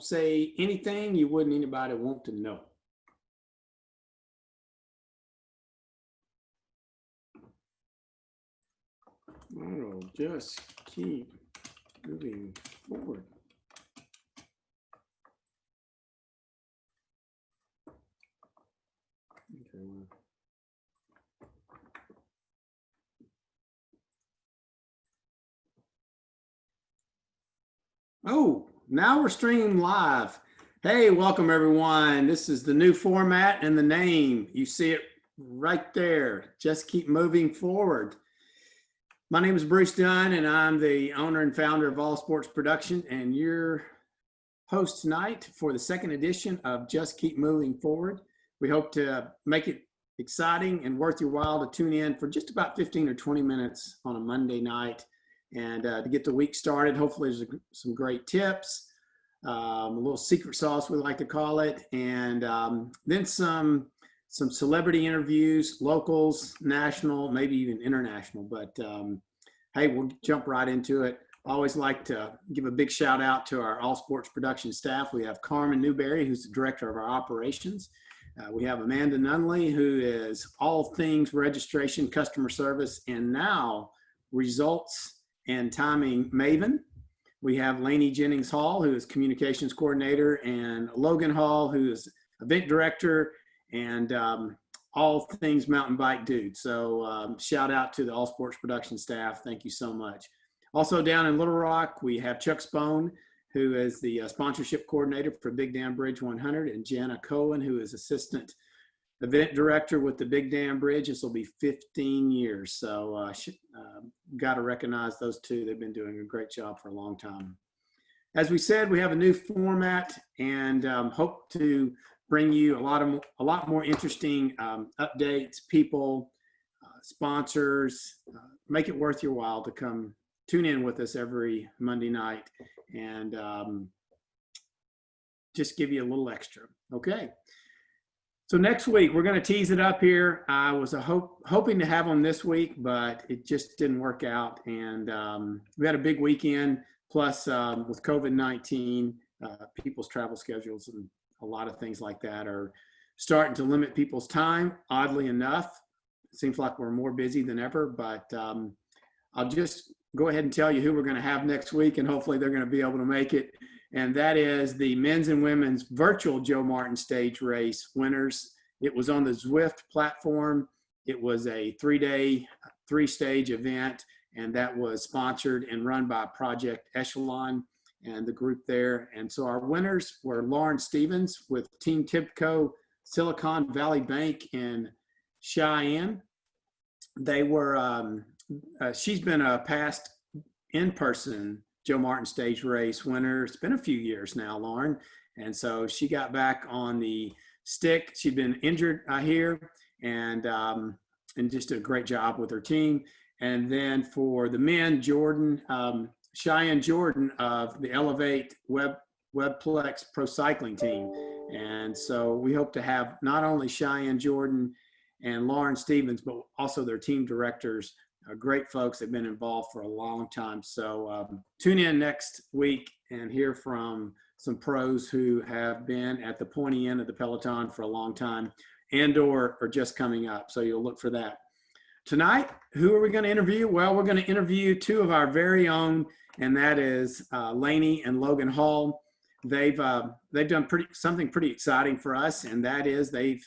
don't say anything you wouldn't anybody want to know. I'll just keep moving forward. Okay. Oh, now we're streaming live. Hey, welcome everyone. This is the new format and the name. You see it right there. Just keep moving forward. My name is Bruce Dunn, and I'm the owner and founder of All Sports Production, and your host tonight for the second edition of Just Keep Moving Forward. We hope to make it exciting and worth your while to tune in for just about 15 or 20 minutes on a Monday night, and to get the week started. Hopefully there's some great tips, a little secret sauce we like to call it, and then some celebrity interviews, locals, national, maybe even international. But hey, we'll jump right into it. I always like to give a big shout out to our All Sports Production staff. We have Carmen Newberry, who's the director of our operations. We have Amanda Nunley, who is all things registration, customer service, and now results and timing maven. We have Lainey Jennings Hall, who is communications coordinator, and Logan Hall, who is event director and all things mountain bike dude. So shout out to the All Sports Production staff. Thank you so much. Also down in Little Rock, we have Chuck Spone, who is the sponsorship coordinator for Big Dam Bridge 100, and Jana Cohen, who is assistant event director with the Big Dam Bridge. This will be 15 years. So got to recognize those two. They've been doing a great job for a long time. As we said, we have a new format, and hope to bring you a lot more interesting updates, people, sponsors, make it worth your while to come tune in with us every Monday night, and just give you a little extra. Okay. So next week, we're going to tease it up here. I was hoping to have them this week, but it just didn't work out. And we had a big weekend, plus with COVID-19, people's travel schedules and a lot of things like that are starting to limit people's time. Oddly enough, it seems like we're more busy than ever, but I'll just go ahead and tell you who we're going to have next week, and hopefully they're going to be able to make it. And that is the men's and women's virtual Joe Martin stage race winners. It was on the Zwift platform. It was a 3-day, 3-stage event, and that was sponsored and run by Project Echelon and the group there. And so our winners were Lauren Stevens with Team Tibco, Silicon Valley Bank in Cheyenne. They were, she's been a past in-person Joe Martin stage race winner. It's been a few years now, Lauren. And so she got back on the stick. She'd been injured, I hear, and just did a great job with her team. And then for the men, Jordan, Cheyenne Jordan of the Elevate Webplex Pro Cycling team. And so we hope to have not only Cheyenne Jordan and Lauren Stevens, but also their team directors, great folks. They've been involved for a long time. So tune in next week and hear from some pros who have been at the pointy end of the peloton for a long time and or are just coming up. So you'll look for that. Tonight, who are we going to interview? Well, we're going to interview two of our very own, and that is Lainey and Logan Hall. They've done something pretty exciting for us, and that is they've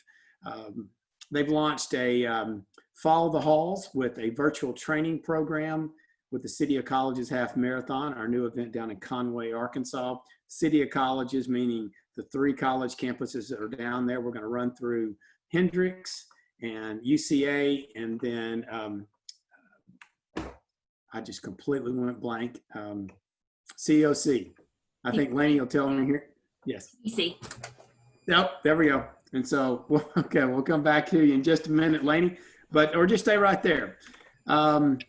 launched a Follow the Halls with a virtual training program with the City of Colleges Half Marathon, our new event down in Conway, Arkansas. City of Colleges, meaning the 3 college campuses that are down there. We're going to run through Hendrix and UCA, and then I just completely went blank. COC. I think Lainey will tell me here. Yes. EC. Yep, there we go. And so, okay, we'll come back to you in just a minute, Lainey, or just stay right there. Recap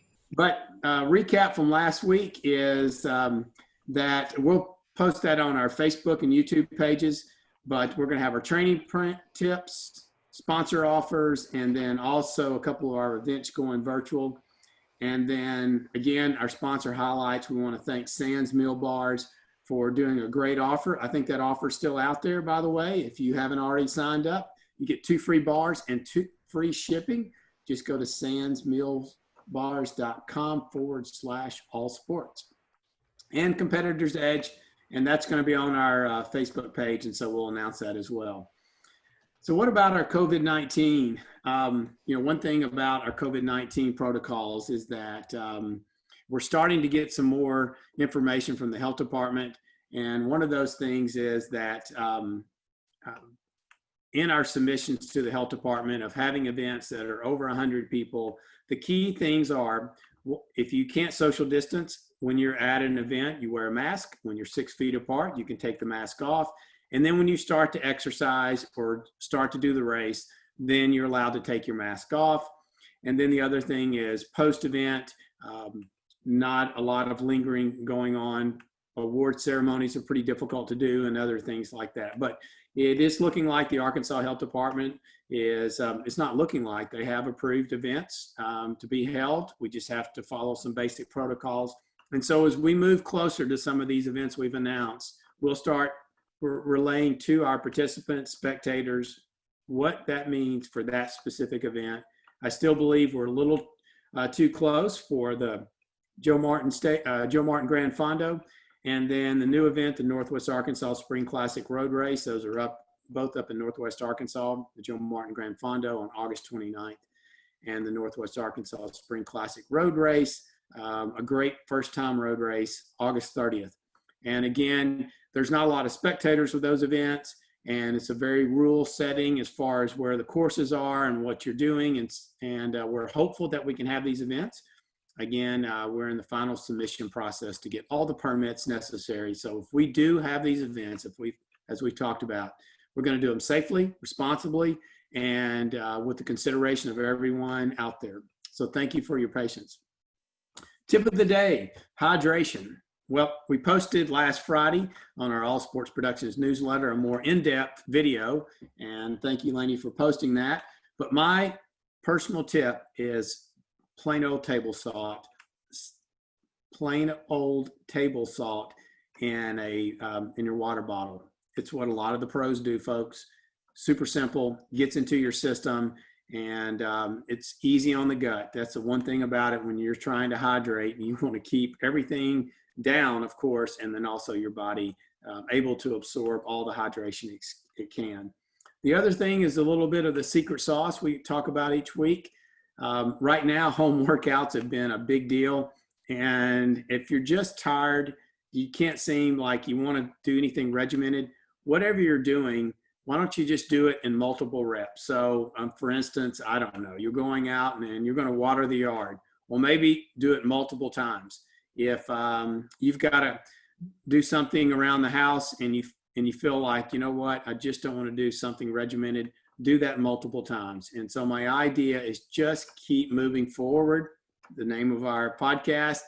from last week is that we'll post that on our Facebook and YouTube pages, but we're going to have our training print tips, sponsor offers, and then also a couple of our events going virtual. And then again, our sponsor highlights. We want to thank Sands Mill Bars for doing a great offer. I think that offer is still out there, by the way. If you haven't already signed up, you get 2 free bars and 2 free shipping. Just go to sandsmealsbars.com/all-sports. And Competitor's Edge, and that's going to be on our Facebook page, and so we'll announce that as well. So what about our COVID-19? One thing about our COVID-19 protocols is that we're starting to get some more information from the health department. And one of those things is that in our submissions to the health department of having events that are over 100 people, the key things are, if you can't social distance when you're at an event, you wear a mask. When you're 6 feet apart, you can take the mask off. And then when you start to exercise or start to do the race, then you're allowed to take your mask off. And then the other thing is post-event, not a lot of lingering going on. Award ceremonies are pretty difficult to do and other things like that. But it is looking like the Arkansas Health Department is, it's not looking like they have approved events to be held. We just have to follow some basic protocols. And so as we move closer to some of these events we've announced, we'll start relaying to our participants, spectators, what that means for that specific event. I still believe we're a little too close for the Joe Martin Grand Fondo, and then the new event, the Northwest Arkansas Spring Classic Road Race. Those are both up in Northwest Arkansas, the Joe Martin Grand Fondo on August 29th, and the Northwest Arkansas Spring Classic Road Race, a great first-time road race, August 30th. And again, there's not a lot of spectators with those events, and it's a very rural setting as far as where the courses are and what you're doing. And we're hopeful that we can have these events. Again, we're in the final submission process to get all the permits necessary. So if we do have these events, as we've talked about, we're going to do them safely, responsibly, and with the consideration of everyone out there. So thank you for your patience. Tip of the day, hydration. Well, we posted last Friday on our All Sports Productions newsletter a more in-depth video, and thank you, Lainey, for posting that. But my personal tip is plain old table salt in your water bottle. It's what a lot of the pros do, folks. Super simple, gets into your system, and it's easy on the gut. That's the one thing about it when you're trying to hydrate. You want to keep everything down, of course, and then also your body able to absorb all the hydration it can. The other thing is a little bit of the secret sauce we talk about each week. Right now, home workouts have been a big deal. And if you're just tired, you can't seem like you want to do anything regimented, whatever you're doing, why don't you just do it in multiple reps? So for instance, I don't know, you're going out and you're going to water the yard. Well, maybe do it multiple times. If you've got to do something around the house and you feel like, you know what, I just don't want to do something regimented, do that multiple times. And so my idea is just keep moving forward, the name of our podcast,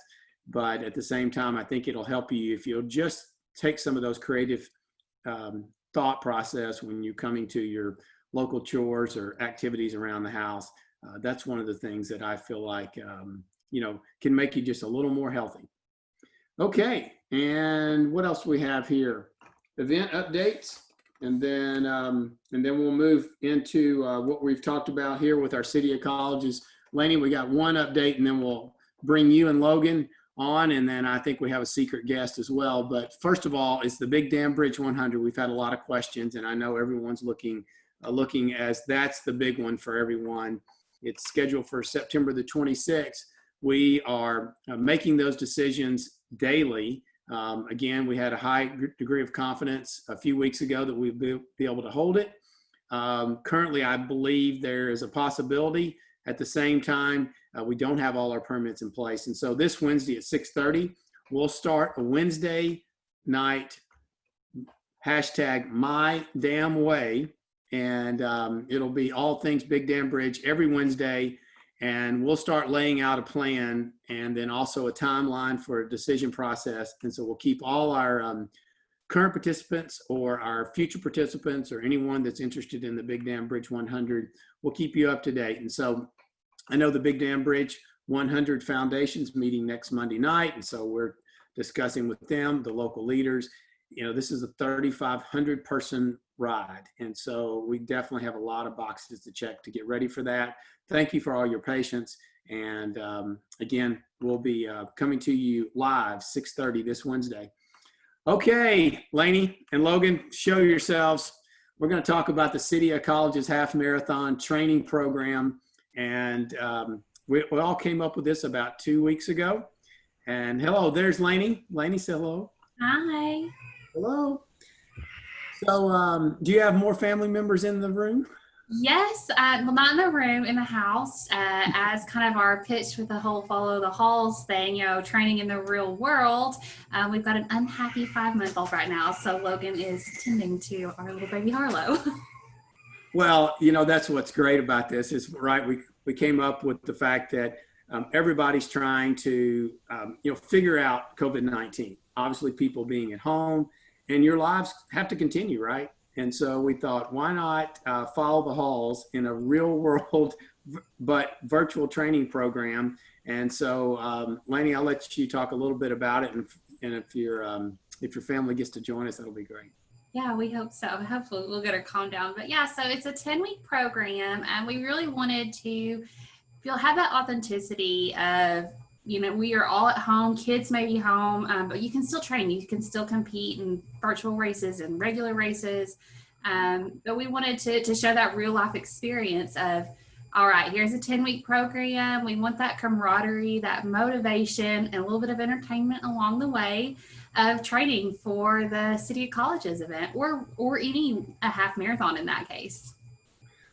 but at the same time, I think it'll help you if you'll just take some of those creative thought process when you're coming to your local chores or activities around the house. That's one of the things that I feel like, can make you just a little more healthy. Okay, and what else we have here? Event updates, and then we'll move into what we've talked about here with our City of Colleges. Lainey, we got one update, and then we'll bring you and Logan on, and then I think we have a secret guest as well. But first of all, it's the Big Dam Bridge 100. We've had a lot of questions, and I know everyone's looking as that's the big one for everyone. It's scheduled for September the 26th. We are making those decisions daily. Again, we had a high degree of confidence a few weeks ago that we'd be able to hold it. Currently, I believe there is a possibility. At the same time, we don't have all our permits in place. And so this Wednesday at 6:30, we'll start a Wednesday night #MyDamnWay. And it'll be all things Big Dam Bridge every Wednesday. And we'll start laying out a plan and then also a timeline for a decision process. And so we'll keep all our current participants or our future participants or anyone that's interested in the Big Dam Bridge 100, we'll keep you up to date. And so I know the Big Dam Bridge 100 Foundation's meeting next Monday night. And so we're discussing with them, the local leaders. You know, this is a 3,500 person ride. And so we definitely have a lot of boxes to check to get ready for that. Thank you for all your patience. And again, we'll be coming to you live 6:30 this Wednesday. Okay, Lainey and Logan, show yourselves. We're going to talk about the City of College's half marathon training program. And we all came up with this about 2 weeks ago. And hello, there's Lainey. Lainey, say hello. Hi. Hello. So do you have more family members in the room? Yes, well, not in the room, in the house, as kind of our pitch with the whole follow the halls thing, you know, training in the real world. We've got an unhappy 5-month-old right now. So Logan is tending to our little baby Harlow. Well, you know, that's what's great about this is, right, we came up with the fact that everybody's trying to, you know, figure out COVID-19. Obviously, people being at home and your lives have to continue, right? And so we thought, why not follow the halls in a real world, but virtual training program. And so, Lainey, I'll let you talk a little bit about it. And if your family gets to join us, that'll be great. Yeah, we hope so. Hopefully we'll get her calmed down. But yeah, so it's a 10-week program, and we really wanted to have that authenticity of, you know, we are all at home, kids may be home, but you can still train, you can still compete in virtual races and regular races. But we wanted to show that real life experience of, all right, here's a 10-week program. We want that camaraderie, that motivation, and a little bit of entertainment along the way of training for the City of College's event or any a half marathon in that case.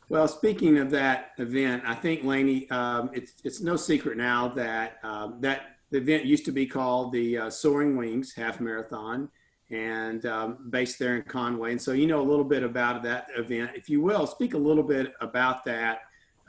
Well, speaking of that event, I think, Lainey, it's no secret now that that the event used to be called the Soaring Wings Half Marathon, and based there in Conway. And so you know a little bit about that event. If you will, speak a little bit about that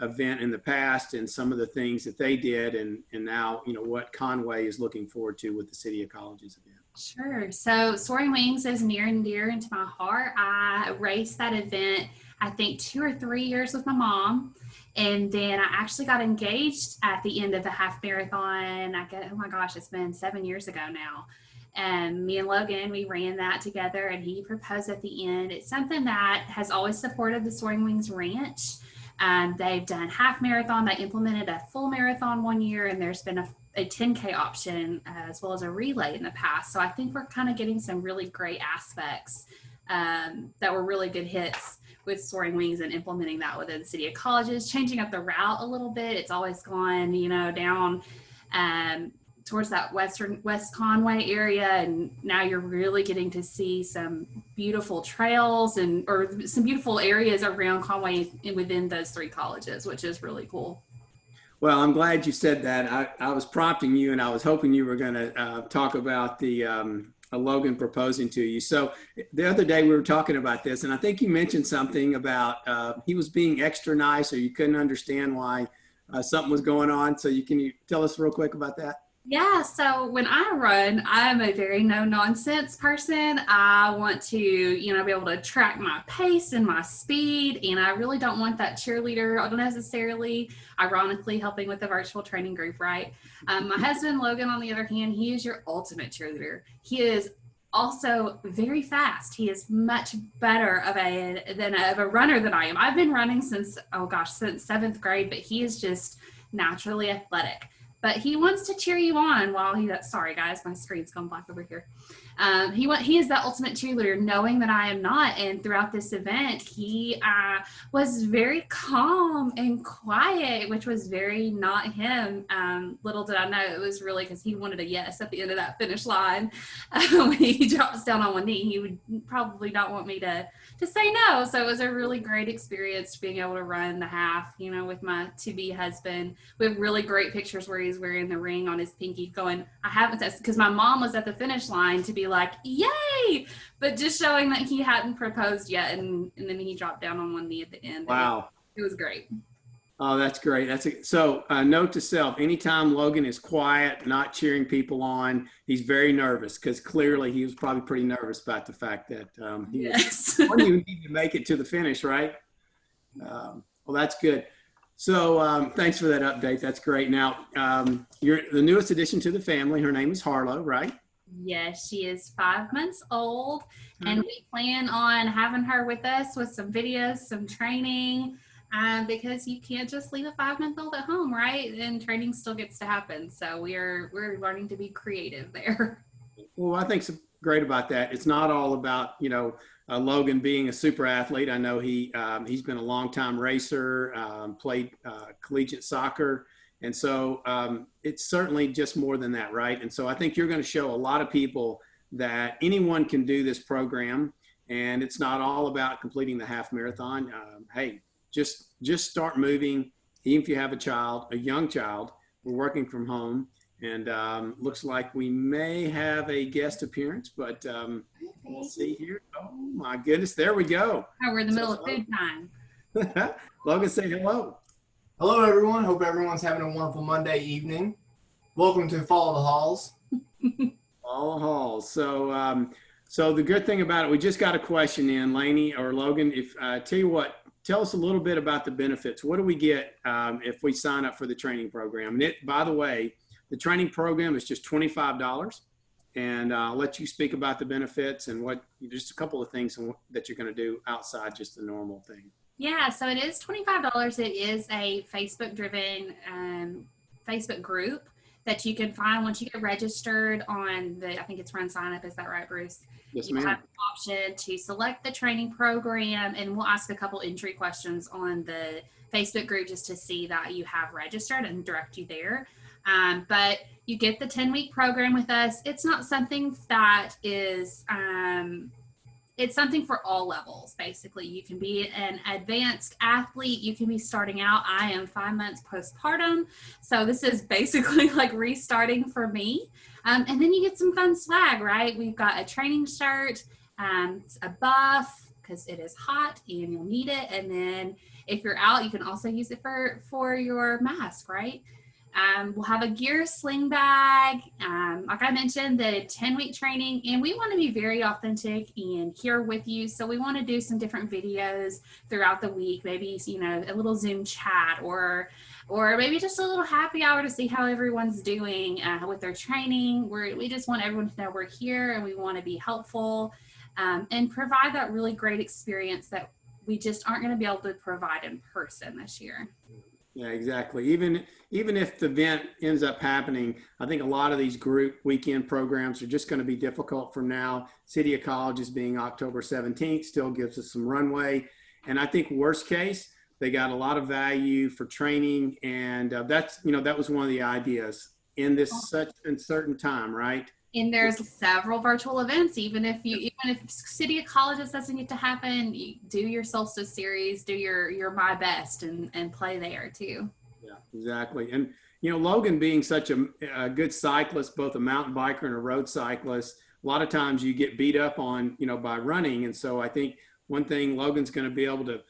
event in the past and some of the things that they did, and now, you know, what Conway is looking forward to with the City of College's event. Sure. So Soaring Wings is near and dear into my heart. I raced that event, I think 2 or 3 years with my mom. And then I actually got engaged at the end of the half marathon. Oh my gosh, it's been 7 years ago now. And me and Logan, we ran that together, and he proposed at the end. It's something that has always supported the Soaring Wings Ranch. They've done half marathon. They implemented a full marathon one year, and there's been a 10K option as well as a relay in the past. So I think we're kind of getting some really great aspects that were really good hits with Soaring Wings and implementing that within the City of Colleges, changing up the route a little bit. It's always gone, you know, down towards that West Conway area, and now you're really getting to see some beautiful trails or some beautiful areas around Conway within those 3 colleges, which is really cool. Well, I'm glad you said that. I was prompting you, and I was hoping you were going to talk about the Logan proposing to you. So the other day we were talking about this, and I think you mentioned something about he was being extra nice, or you couldn't understand why something was going on. So can you tell us real quick about that? Yeah, so when I run, I'm a very no-nonsense person. I want to, you know, be able to track my pace and my speed, and I really don't want that cheerleader necessarily, ironically, helping with the virtual training group, right? My husband, Logan, on the other hand, he is your ultimate cheerleader. He is also very fast. He is much better of a runner than I am. I've been running since 7th grade, but he is just naturally athletic. But he wants to cheer you on while sorry guys, my screen's gone black over here. He is the ultimate cheerleader, knowing that I am not. And throughout this event, he was very calm and quiet, which was very not him. Little did I know it was really because he wanted a yes at the end of that finish line. When he drops down on one knee, he would probably not want me to say no. So it was a really great experience being able to run the half, you know, with my to-be husband. We have really great pictures where he's wearing the ring on his pinky going, I haven't tested, because my mom was at the finish line to be like, yay, but just showing that he hadn't proposed yet, and then he dropped down on one knee at the end. Wow. It was great. Oh, that's great. So note to self, anytime Logan is quiet, not cheering people on, he's very nervous, because clearly he was probably pretty nervous about the fact that yes. you need to make it to the finish, right? Well, that's good. So thanks for that update. That's great. Now, you're the newest addition to the family. Her name is Harlow, right? Yes, she is 5 months old, and we plan on having her with us with some videos, some training, because you can't just leave a 5-month-old at home, right? And training still gets to happen. So we're learning to be creative there. Well, I think great about that. It's not all about, Logan being a super athlete. I know he's been a longtime racer, played collegiate soccer. And so it's certainly just more than that, right? And so I think you're going to show a lot of people that anyone can do this program, and it's not all about completing the half marathon. Hey, just start moving. Even if you have a young child, we're working from home. And looks like we may have a guest appearance, but we'll see here. Oh my goodness, there we go. Oh, we're in the middle of food time. Logan, say hello. Hello, everyone. Hope everyone's having a wonderful Monday evening. Welcome to Follow the Halls. Follow the Halls. So the good thing about it, we just got a question in, Lainey or Logan. Tell you what, tell us a little bit about the benefits. What do we get if we sign up for the training program? And by the way, the training program is just $25, and I'll let you speak about the benefits and just a couple of things that you're going to do outside just the normal thing. Yeah, so it is $25. It is a Facebook-driven Facebook group that you can find once you get registered on I think it's Run Sign Up. Is that right, Bruce? Yes, you ma'am. have the option to select the training program, and we'll ask a couple entry questions on the Facebook group just to see that you have registered and direct you there. But you get the 10-week program with us. It's not something that is, it's something for all levels, basically. You can be an advanced athlete. You can be starting out. I am 5 months postpartum. So this is basically like restarting for me. And then you get some fun swag, right? We've got a training shirt, a buff, because it is hot and you'll need it. And then if you're out, you can also use it for your mask, right? We'll have a gear sling bag. Like I mentioned, the 10-week training, and we want to be very authentic and here with you. So we want to do some different videos throughout the week, maybe, a little Zoom chat or maybe just a little happy hour to see how everyone's doing with their training. We just want everyone to know we're here and we want to be helpful and provide that really great experience that we just aren't going to be able to provide in person this year. Yeah, exactly. Even if the event ends up happening, I think a lot of these group weekend programs are just going to be difficult from now. City of Colleges being October 17th still gives us some runway. And I think worst case, they got a lot of value for training. And that was one of the ideas in this such uncertain time, right? And there's several virtual events. Even if City of Colleges doesn't get to happen, you do your Solstice series, do your My Best and play there too. Yeah, exactly. And, Logan being such a good cyclist, both a mountain biker and a road cyclist, a lot of times you get beat up on, by running. And so I think one thing Logan's going to be able to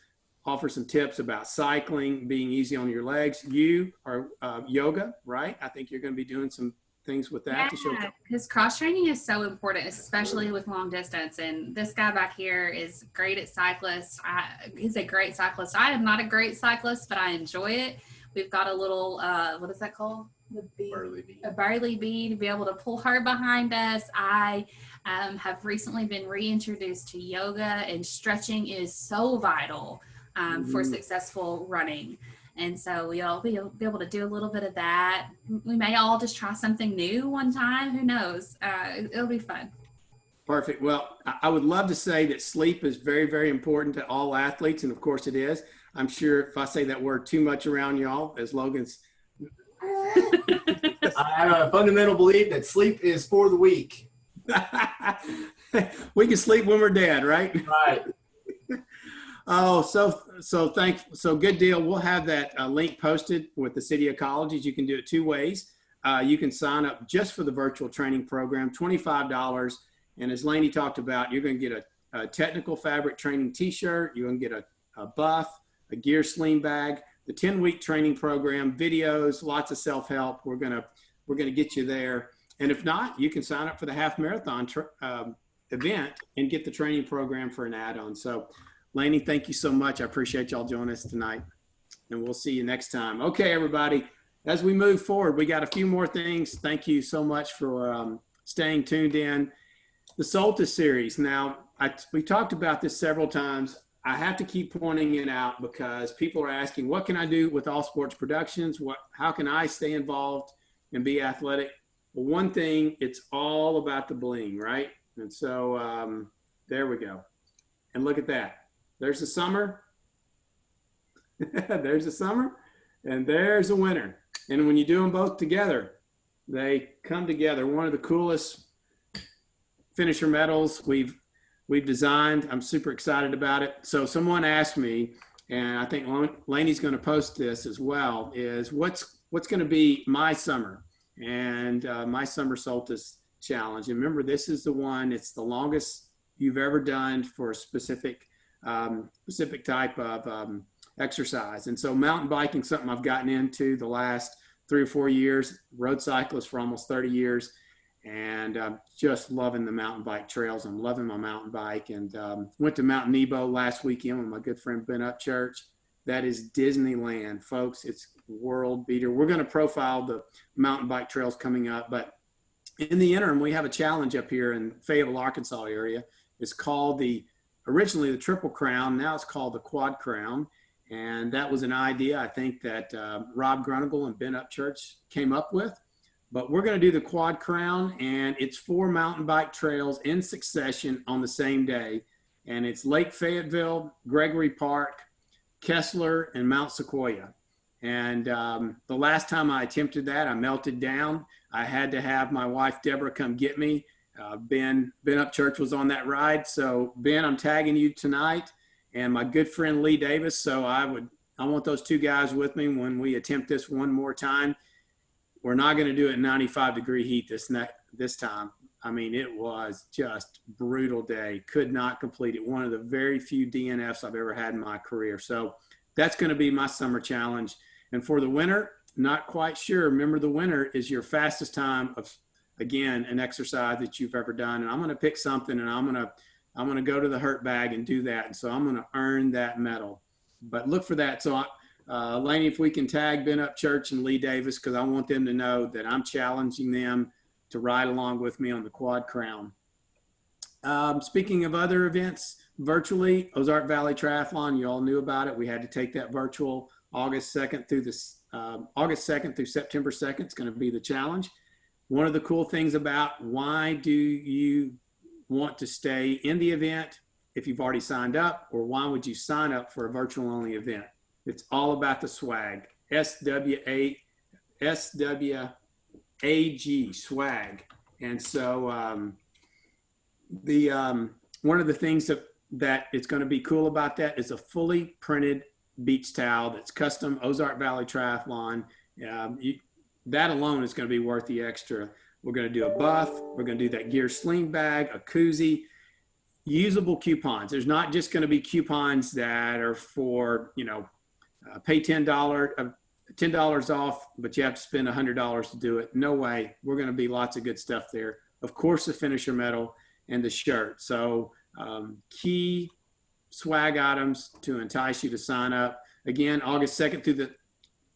offer some tips about cycling, being easy on your legs. You are yoga, right? I think you're going to be doing some things with that to show. Because cross training is so important, especially with long distance. And this guy back here is great at cyclists. He's a great cyclist. I am not a great cyclist, but I enjoy it. We've got a little, what is that called? A Burley bee to be able to pull her behind us. I have recently been reintroduced to yoga, and stretching is so vital for successful running. And so we'll be able to do a little bit of that. We may all just try something new one time. Who knows? It'll be fun. Perfect. Well, I would love to say that sleep is very, very important to all athletes. And of course it is. I'm sure if I say that word too much around y'all, as Logan's. I have a fundamental belief that sleep is for the weak. We can sleep when we're dead, right? Right. Oh, so good deal. We'll have that link posted with the City of Colleges. You can do it two ways. You can sign up just for the virtual training program, $25. And as Lainey talked about, you're going to get a technical fabric training t-shirt. You're going to get a buff, a gear sling bag, the 10-week training program, videos, lots of self-help. We're going to get you there. And if not, you can sign up for the half marathon event and get the training program for an add-on. So Lainey, thank you so much. I appreciate y'all joining us tonight, and we'll see you next time. Okay, everybody, as we move forward, we got a few more things. Thank you so much for staying tuned in. The Solstice series. Now, we talked about this several times. I have to keep pointing it out because people are asking, what can I do with All Sports Productions? How can I stay involved and be athletic? Well, one thing, it's all about the bling, right? And so there we go. And look at that. There's the summer. There's the summer. And there's the winter. And when you do them both together, they come together. One of the coolest finisher medals we've designed. I'm super excited about it. So someone asked me, and I think Laney's going to post this as well, is what's going to be my summer and my summer solstice challenge. And remember, this is the one, it's the longest you've ever done for a specific type of exercise. And so mountain biking, something I've gotten into the last 3 or 4 years, road cyclist for almost 30 years. And just loving the mountain bike trails. I'm loving my mountain bike, and went to Mount Nebo last weekend with my good friend Ben Upchurch. That is Disneyland, folks. It's world beater. We're going to profile the mountain bike trails coming up, but in the interim, we have a challenge up here in Fayetteville, Arkansas area. It's called originally the Triple Crown. Now it's called the Quad Crown. And that was an idea I think that Rob Grunigal and Ben Upchurch came up with. But we're going to do the Quad Crown, and it's 4 mountain bike trails in succession on the same day. And it's Lake Fayetteville, Gregory Park, Kessler, and Mount Sequoia. And the last time I attempted that, I melted down. I had to have my wife, Deborah, come get me. Ben Upchurch was on that ride. So, Ben, I'm tagging you tonight, and my good friend Lee Davis. So I want those 2 guys with me when we attempt this one more time. We're not going to do it in 95-degree heat this time. I mean, it was just brutal day. Could not complete it. One of the very few DNFs I've ever had in my career. So that's going to be my summer challenge. And for the winter, not quite sure. Remember, the winter is your fastest time of, again, an exercise that you've ever done. And I'm going to pick something, and I'm going to go to the hurt bag and do that. And so I'm going to earn that medal. But look for that. So Laney, if we can tag Ben Upchurch and Lee Davis, because I want them to know that I'm challenging them to ride along with me on the Quad Crown. Speaking of other events, virtually, Ozark Valley Triathlon, you all knew about it. We had to take that virtual August 2nd through September 2nd. It's going to be the challenge. One of the cool things about why do you want to stay in the event if you've already signed up, or why would you sign up for a virtual only event? It's all about the swag. SWAG, swag. And so one of the things that it's going to be cool about that is a fully printed beach towel that's custom Ozark Valley Triathlon. That alone is going to be worth the extra. We're going to do a buff. We're going to do that gear sling bag, a koozie, usable coupons. There's not just going to be coupons that are for, pay $10 off, but you have to spend $100 to do it. No way. We're going to be lots of good stuff there. Of course, the finisher medal and the shirt. So key swag items to entice you to sign up. Again, August 2nd through the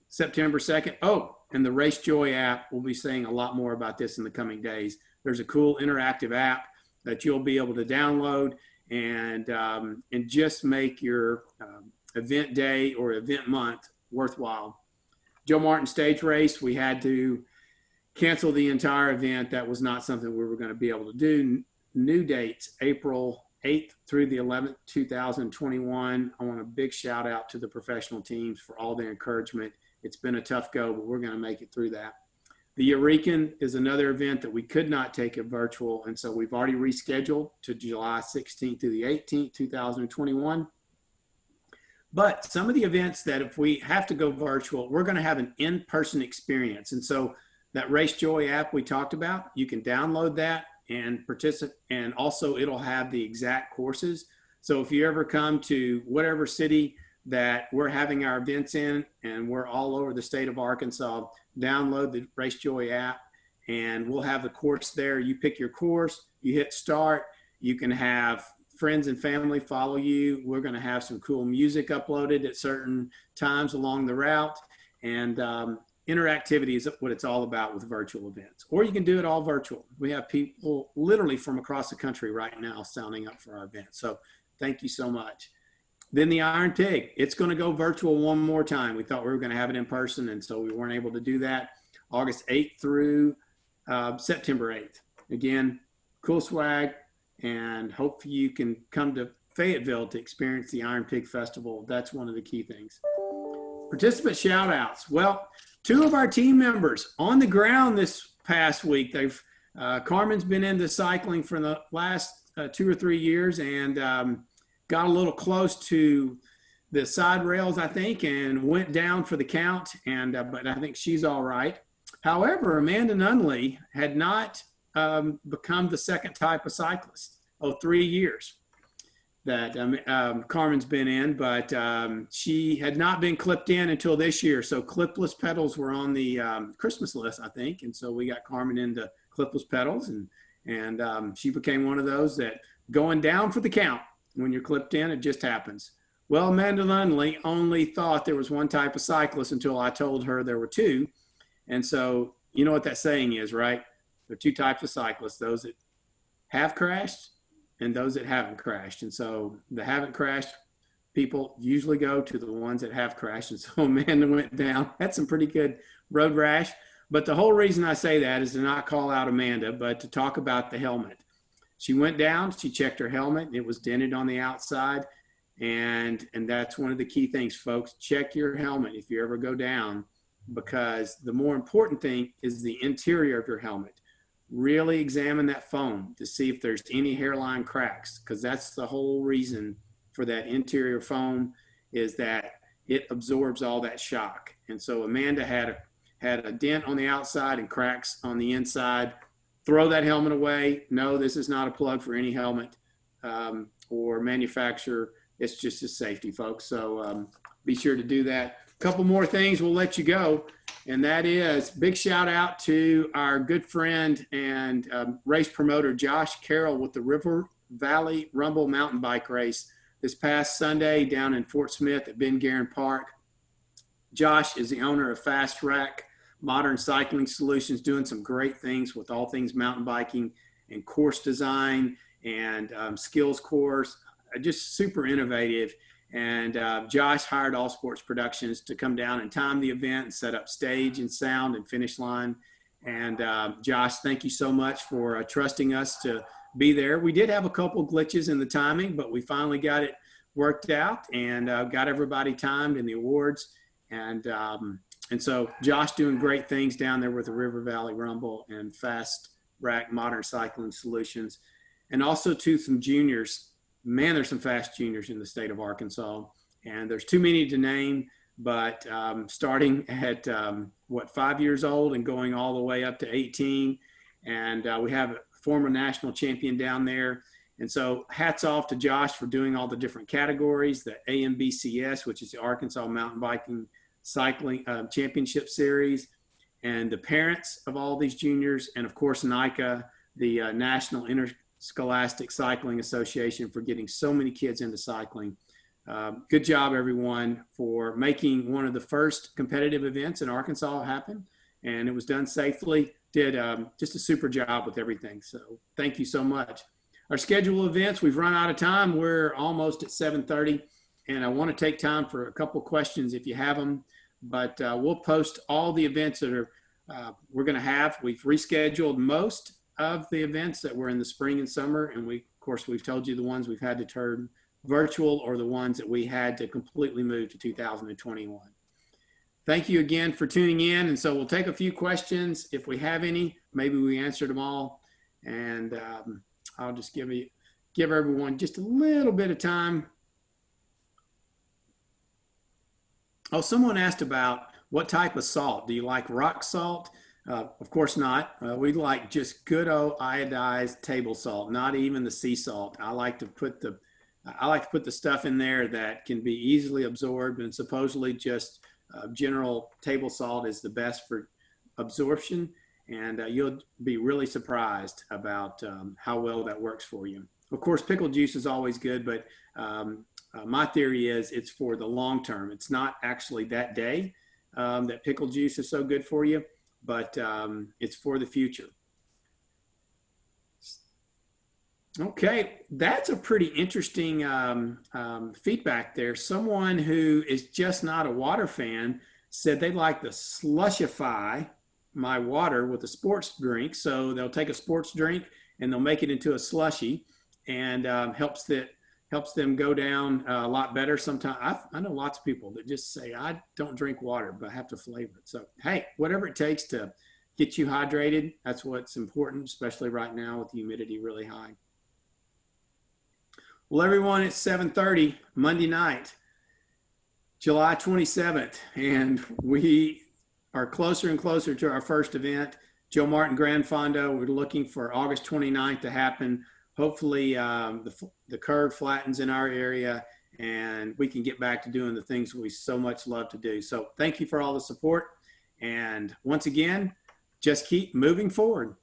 September 2nd. Oh, and the Race Joy app, we'll be saying a lot more about this in the coming days. There's a cool interactive app that you'll be able to download and just make your event day or event month worthwhile. Joe Martin Stage Race, we had to cancel the entire event. That was not something we were going to be able to do. New dates, April 8th through the 11th, 2021. I want a big shout out to the professional teams for all their encouragement. It's been a tough go, but we're going to make it through that. The Eurekan is another event that we could not take it virtual, and so we've already rescheduled to July 16th through the 18th, 2021. But some of the events that if we have to go virtual, we're going to have an in-person experience. And so that Race Joy app we talked about, you can download that and participate, and also it'll have the exact courses. So if you ever come to whatever city that we're having our events in, and we're all over the state of Arkansas, download the Race Joy app, and we'll have the course there. You pick your course, you hit start, you can have friends and family follow you. We're going to have some cool music uploaded at certain times along the route. And interactivity is what it's all about with virtual events. Or you can do it all virtual. We have people literally from across the country right now signing up for our event. So thank you so much. Then the Iron Pig, it's going to go virtual one more time. We thought we were going to have it in person, and so we weren't able to do that. August 8th through September 8th. Again, cool swag, and hopefully you can come to Fayetteville to experience the Iron Pig Festival. That's one of the key things. Participant shout outs. Well, 2 of our team members on the ground this past week. Carmen's been into cycling for the last 2 or 3 years, and got a little close to the side rails, I think, and went down for the count. And but I think she's all right. However, Amanda Nunley had not become the second type of cyclist. 3 years that Carmen's been in, but she had not been clipped in until this year. So clipless pedals were on the Christmas list, I think. And so we got Carmen into clipless pedals, and she became one of those that going down for the count. When you're clipped in, it just happens. Well, Amanda Nunley only thought there was one type of cyclist until I told her there were 2. And so you know what that saying is, right? There are 2 types of cyclists, those that have crashed and those that haven't crashed. And so the haven't crashed people usually go to the ones that have crashed. And so Amanda went down. That's some pretty good road rash. But the whole reason I say that is to not call out Amanda, but to talk about the helmet. She went down, she checked her helmet, it was dented on the outside. And that's one of the key things, folks. Check your helmet if you ever go down, because the more important thing is the interior of your helmet. Really examine that foam to see if there's any hairline cracks, because that's the whole reason for that interior foam, is that it absorbs all that shock. And so Amanda had a dent on the outside and cracks on the inside. Throw that helmet away. No, this is not a plug for any helmet or manufacturer. It's just a safety, folks. So be sure to do that. A couple more things, we'll let you go. And that is big shout out to our good friend and race promoter, Josh Carroll, with the River Valley Rumble mountain bike race this past Sunday down in Fort Smith at Ben Guerin Park. Josh is the owner of Fast Rack Modern Cycling Solutions, doing some great things with all things mountain biking and course design and skills course, just super innovative. And Josh hired All Sports Productions to come down and time the event and set up stage and sound and finish line. And Josh, thank you so much for trusting us to be there. We did have a couple glitches in the timing, but we finally got it worked out and got everybody timed in the awards. And so Josh doing great things down there with the River Valley Rumble and Fast Rack Modern Cycling Solutions. And also to some juniors. Man, there's some fast juniors in the state of Arkansas, and there's too many to name, but starting at 5 years old and going all the way up to 18. And we have a former national champion down there. And so hats off to Josh for doing all the different categories, the AMBCS, which is the Arkansas Mountain Biking Cycling Championship Series, and the parents of all these juniors, and of course NICA, the National Interscholastic Cycling Association, for getting so many kids into cycling. Good job, everyone, for making one of the first competitive events in Arkansas happen, and it was done safely. Did just a super job with everything. So thank you so much. Our scheduled events, we've run out of time. We're almost at 7:30. And I want to take time for a couple questions if you have them, but we'll post all the events that are we're going to have. We've rescheduled most of the events that were in the spring and summer, and of course we've told you the ones we've had to turn virtual or the ones that we had to completely move to 2021. Thank you again for tuning in, and so we'll take a few questions if we have any. Maybe we answered them all, and I'll just give everyone just a little bit of time. Oh, someone asked about what type of salt. Do you like rock salt? Of course not. We like just good old iodized table salt, not even the sea salt. I like to put the stuff in there that can be easily absorbed, and supposedly just general table salt is the best for absorption. And you'll be really surprised about how well that works for you. Of course, pickle juice is always good, but my theory is it's for the long term. It's not actually that day. that pickle juice is so good for you, but it's for the future. Okay, that's a pretty interesting feedback there. Someone who is just not a water fan said they'd like to slushify my water with a sports drink. So they'll take a sports drink and they'll make it into a slushy, and helps them go down a lot better. Sometimes I know lots of people that just say, I don't drink water, but I have to flavor it. So, hey, whatever it takes to get you hydrated, that's what's important, especially right now with the humidity really high. Well, everyone, it's 7:30 Monday night, July 27th, and we are closer and closer to our first event, Joe Martin Grand Fondo. We're looking for August 29th to happen. Hopefully the curve flattens in our area and we can get back to doing the things we so much love to do. So thank you for all the support. And once again, just keep moving forward.